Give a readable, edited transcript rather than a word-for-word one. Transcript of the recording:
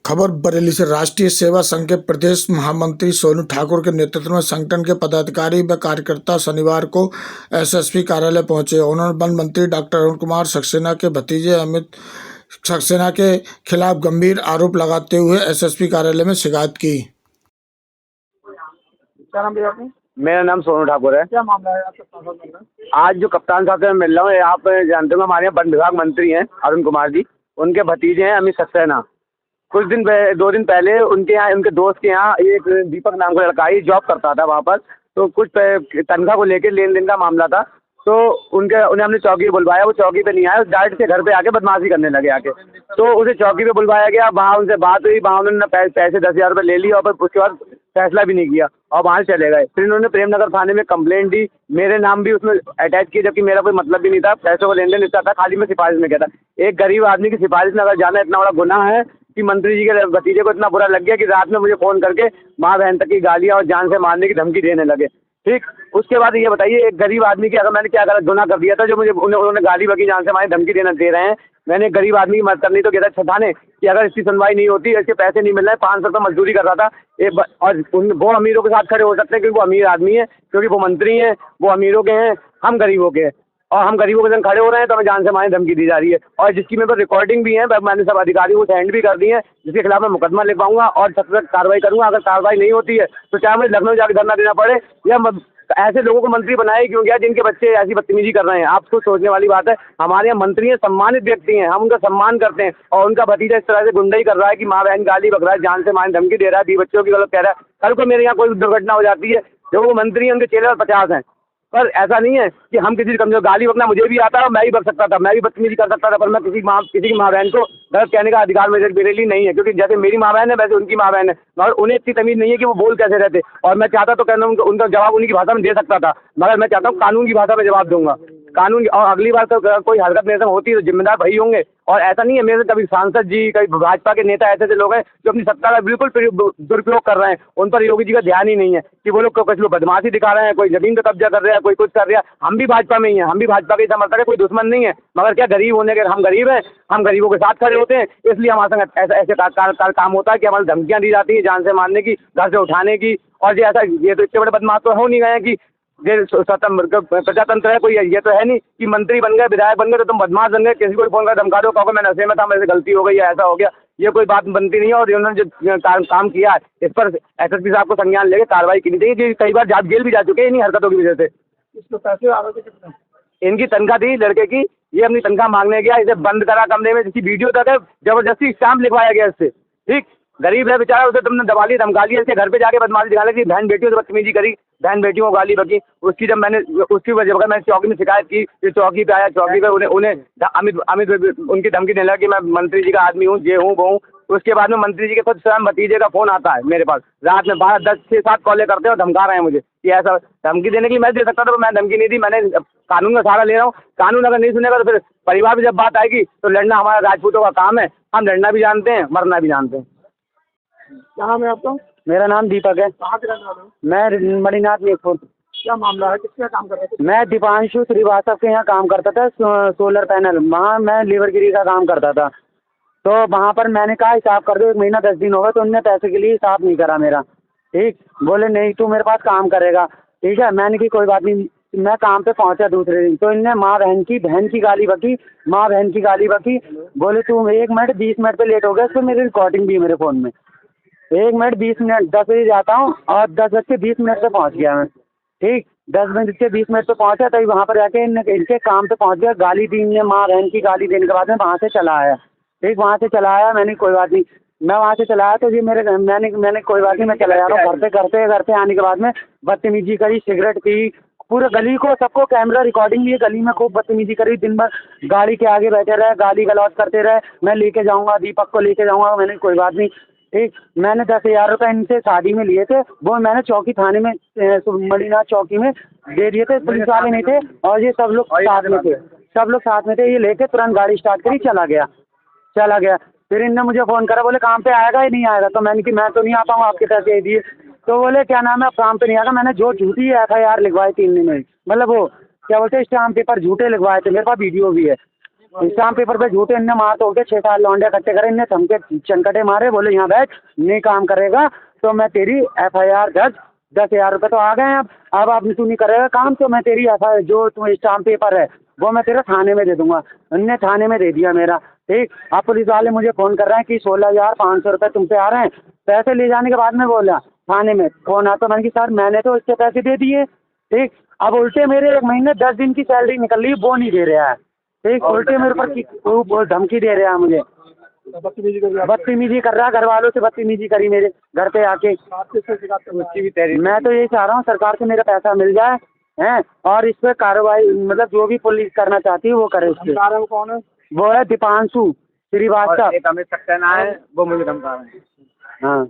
खबर बरेली से। राष्ट्रीय सेवा संघ के प्रदेश महामंत्री सोनू ठाकुर के नेतृत्व में संगठन के पदाधिकारी व कार्यकर्ता शनिवार को एसएसपी कार्यालय पहुंचे। उन्होंने वन मंत्री डॉक्टर अरुण कुमार सक्सेना के भतीजे अमित सक्सेना के खिलाफ गंभीर आरोप लगाते हुए एसएसपी कार्यालय में शिकायत की। क्या नाम भैया आपने? मेरा नाम सोनू ठाकुर है। क्या मामला है आपके साथ? आज जो कप्तान साहब से मैं मिल रहा हूँ, आप जानते हो हमारे यहाँ वन विभाग मंत्री हैं अरुण कुमार जी, उनके भतीजे हैं अमित सक्सेना। कुछ दिन 2 दिन पहले उनके यहाँ, उनके दोस्त के यहाँ एक दीपक नाम का लड़का ही जॉब करता था वहाँ पर, तो कुछ तनख्वाह को लेकर लेन देन का मामला था। तो उन्हें हमने चौकी पे बुलवाया, वो चौकी पे नहीं आया, डायरेक्ट से घर पे आके बदमाशी करने लगे आके। तो उसे चौकी पे बुलवाया गया, वहाँ उनसे बात हुई, वहाँ उन्होंने पैसे 10,000 रुपये ले लिए और फिर उसके बाद फैसला भी नहीं किया और वहाँ से चले गए। फिर इन्होंने प्रेमनगर थाने में कंप्लेंट दी, मेरे नाम भी उसमें अटैच की, जबकि मेरा कोई मतलब भी नहीं था, पैसों का लेन देन इतना था, खाली मैं सिफारिश में गया था। एक गरीब आदमी की सिफारिश में अगर जाना इतना बड़ा गुनाह है कि मंत्री जी के भतीजे को इतना बुरा लग गया कि रात में मुझे फ़ोन करके माँ बहन तक की गालियाँ और जान से मारने की धमकी देने लगे। ठीक, उसके बाद ये बताइए, एक गरीब आदमी की अगर मैंने क्या गलत गुनाह कर दिया था जो मुझे उन्होंने गाली बकी जान से मारने धमकी देना दे रहे हैं। मैंने एक गरीब आदमी की मदद करनी तो गया था थाने कि अगर इसकी सुनवाई नहीं होती, इसके पैसे नहीं मिल रहे हैं, 500 रुपये मजदूरी कर रहा था और वो अमीरों के साथ खड़े हो सकते हैं क्योंकि वो अमीर आदमी है, क्योंकि वो मंत्री हैं, वो अमीरों के हैं, हम गरीबों के हैं, और हम गरीबों के संग खड़े हो रहे हैं तो हमें जान से मारने धमकी दी जा रही है। और जिसकी मेरे पास रिकॉर्डिंग भी है, मैंने सब अधिकारियों को सेंड भी कर दी है, जिसके खिलाफ मैं मुकदमा लिखवाऊंगा और सख्त कार्रवाई करूंगा। अगर कार्रवाई नहीं होती है तो चाहे मुझे लखनऊ जाकर धरना देना पड़े, या ऐसे लोगों को मंत्री बनाए क्यों गया जिनके बच्चे ऐसी बदतमीजी कर रहे हैं। आपको सोचने वाली बात है, हमारे यहाँ मंत्री हैं, सम्मानित व्यक्ति हैं, हम उनका सम्मान करते हैं, और उनका भतीजा इस तरह से गुंडाई कर रहा है कि माँ बहन गाली बक रहा है, जान से मारने धमकी दे रहा है, 20 बच्चों की गलत कह रहा है। कल को मेरे यहाँ कोई दुर्घटना हो जाती है, जो वो मंत्री हैं उनके चेहरे पर 50 हैं, पर ऐसा नहीं है कि हम किसी कमजोर, गाली बकना मुझे भी आता है, मैं भी बक सकता था, मैं भी बदतमीजी कर सकता था, पर मैं किसी की माँ बहन को गलत कहने का अधिकार मेरे लिए नहीं है, क्योंकि जैसे मेरी माँ बहन है वैसे उनकी माँ बहन है, मगर उन्हें इतनी तमीज़ नहीं है कि वो बोल कैसे रहते। और मैं चाहता तो कहना उनका जवाब उन्हीं की भाषा में दे सकता था, मगर मैं चाहता हूँ कानून की भाषा में जवाब दूंगा, कानून की। और अगली बार तो कोई हरकत मेरे से होती है तो जिम्मेदार भाई होंगे। और ऐसा नहीं है मेरे से कभी सांसद जी, कभी भाजपा के नेता ऐसे लोग हैं जो अपनी सत्ता का बिल्कुल दुरुपयोग कर रहे हैं, उन पर योगी जी का ध्यान ही नहीं है कि वो लोग कुछ लोग बदमाशी दिखा रहे हैं, कोई जमीन पे कब्जा कर रहे हैं, कोई कुछ कर रहा है। हम भी भाजपा में ही हैं, हम भी भाजपा के समर्थक है, कोई दुश्मन नहीं है, मगर क्या गरीब होने के, हम गरीब हैं, हम गरीबों के साथ खड़े होते हैं, इसलिए हमारे संग ऐसे काम होता है कि हमारी धमकियाँ दी जाती हैं जान से मारने की, घर से उठाने की। और ये तो इतने बड़े बदमाश तो हो नहीं गए हैं कि प्रजातंत्र है कोई, ये तो है नहीं कि मंत्री बन गए, विधायक बन गए तो तुम बदमाश बन गए, किसी को फोन कर धमका दो, कहो मैं नशे में था, मेरे से गलती हो गई या ऐसा हो गया। ये कोई बात बनती नहीं है। और इन्होंने जो काम किया है इस पर एसएसपी साहब को संज्ञान लेके कार्रवाई करनी चाहिए, कि कई बार जेल भी जा चुके हैं इन्हीं हरकतों की वजह से। इसको पैसे आ रहे थे कितने? इनकी तनख्वाह थी लड़के की, ये अपनी तनख्वाह मांगने गया, इसे बंद करा कमरे में, जिसकी वीडियो तक है, जबरदस्ती स्टैम्प लिखवाया गया इससे। ठीक, गरीब है बेचारा, उसे तुमने दबा लिया, धमका लिया, इसके घर पे जाके बदमाशी दिखाने की, बहन बेटियों से बदतमीजी करी, बहन बेटियों को गाली बकी। उसकी जब मैंने उसकी वजह पर मैंने चौकी में शिकायत की, फिर चौकी पे आया, चौकी पे उन्हें अमित उनकी धमकी देने लगा कि मैं मंत्री जी का आदमी हूँ, ये हूँ वो हूँ। उसके बाद में मंत्री जी के खुद स्वयं भतीजे का फ़ोन आता है मेरे पास, रात में 12, 10, 6, 7 कॉलें करते हैं और धमका रहे हैं मुझे कि ऐसा। धमकी देने के लिए मैं दे सकता था, तो मैं धमकी नहीं दी, मैंने कानून का सहारा ले रहा हूँ। कानून अगर नहीं सुनेगा तो फिर परिवार में जब बात आएगी तो लड़ना हमारा राजपूतों का काम है, हम लड़ना भी जानते हैं, मरना भी जानते हैं। क्या नाम है आपका? मेरा नाम दीपक है। कहाँ के रहने वाले हो? मैं मणिनाथ लेखपुर। क्या मामला है, किसके काम कर रहे थे? मैं दीपांशु श्रीवास्तव के यहाँ काम करता था, सोलर पैनल, वहाँ मैं लीवरगिरी का काम करता था। तो वहाँ पर मैंने कहा हिसाब कर दो, 1 महीना 10 दिन होगा, तो उनने पैसे के लिए हिसाब नहीं करा मेरा। ठीक, बोले नहीं तू मेरे पास काम करेगा। ठीक है, मैंने की कोई बात नहीं, मैं काम पे पहुँचा दूसरे दिन, तो इनने माँ बहन की गाली बकी, माँ बहन की गाली बकी। बोले तू 1 मिनट 20 मिनट पे लेट हो गया, इस पर मेरी रिकॉर्डिंग भी है मेरे फ़ोन में। 1 मिनट 20 मिनट, 10 बजे जाता हूँ और 10:20 पे पहुँच गया मैं। ठीक, 10:20 पे पहुँचा, तभी वहाँ पर जाके इनके काम पे पहुँच गया, गाली दी इनने, माँ बहन की गाली देने के बाद में वहाँ से चला आया। ठीक, वहाँ से चला आया, मैंने कोई बात नहीं, मैं वहाँ से चला आया तो ये मैंने कोई बात नहीं, मैं चला जा रहा हूँ। घर पे आने के बाद में बदतमीजी करी, सिगरेट पी, पूरे गली को सबको कैमरा रिकॉर्डिंग लिए, गली में खूब बदतमीजी करी, दिन भर गाड़ी के आगे बैठे रहे, गाली गलौज करते रहे, मैं लेके जाऊँगा, दीपक को लेके जाऊँगा। मैंने कोई बात नहीं। ठीक, मैंने 10,000 रुपये इनसे शादी में लिए थे, वो मैंने चौकी थाने में मणिनाथ चौकी में दे दिए थे, पुलिस वाले नहीं थे और ये सब लोग साथ में थे, ये लेके तुरंत गाड़ी स्टार्ट करी, चला गया। फिर इनने मुझे फ़ोन करा, बोले काम पे आएगा या नहीं आएगा, तो मैंने कि मैं तो नहीं आ पाऊँगा, आपके पैसे दिए। तो बोले क्या नाम है, काम पे नहीं आएगा। मैंने जो झूठी FIR लिखवाई 3 दिन में, मतलब वो क्या बोलते हैं स्टाम्प पेपर झूठे लिखवाए थे, मेरे पास वीडियो भी है। स्टाम्प पेपर पे झूठे इनने मार तोड़ के 6-7 लौंडे इकट्ठे करे, इनने धमके चनकटे मारे, बोले यहाँ बैठ, नहीं काम करेगा तो मैं तेरी FIR दर्ज, 10,000 रुपये तो आ गए हैं। अब तू नहीं करेगा काम तो मैं तेरी FIR जो तू स्टाम्प पेपर है वो मैं तेरा थाने में दे दूंगा। उनने थाने में दे दिया मेरा, ठीक। अब पुलिस वाले मुझे फ़ोन कर रहे हैं कि 16,500 रुपये तुम पे आ रहे हैं। पैसे ले जाने के बाद में बोला थाने में फ़ोन आता, मैंने कहा सर मैंने तो इसके पैसे दे दिए, ठीक। अब उल्टे मेरे 1 महीने 10 दिन की सैलरी निकल रही है, वो नहीं दे रहा है, ठीक। उल्टे मेरे ऊपर धमकी दे रहा है मुझे, बदतमीजी कर रही है। बदतमीजी कर रहा है, घर वालों से बदतमीजी करी मेरे घर पे आके। आप किससे शिकायत कर रहे हैं? मैं तो यही चाह रहा हूँ सरकार से मेरा पैसा मिल जाए हैं, और इस पर कार्रवाई मतलब जो भी पुलिस करना चाहती है वो करे। इस पे धमका रहे हैं वो कौन है? वो है दीपांशु श्रीवास्तव। एक अमित सक्सेना है, वो मुझे धमका रहे हैं। हाँ।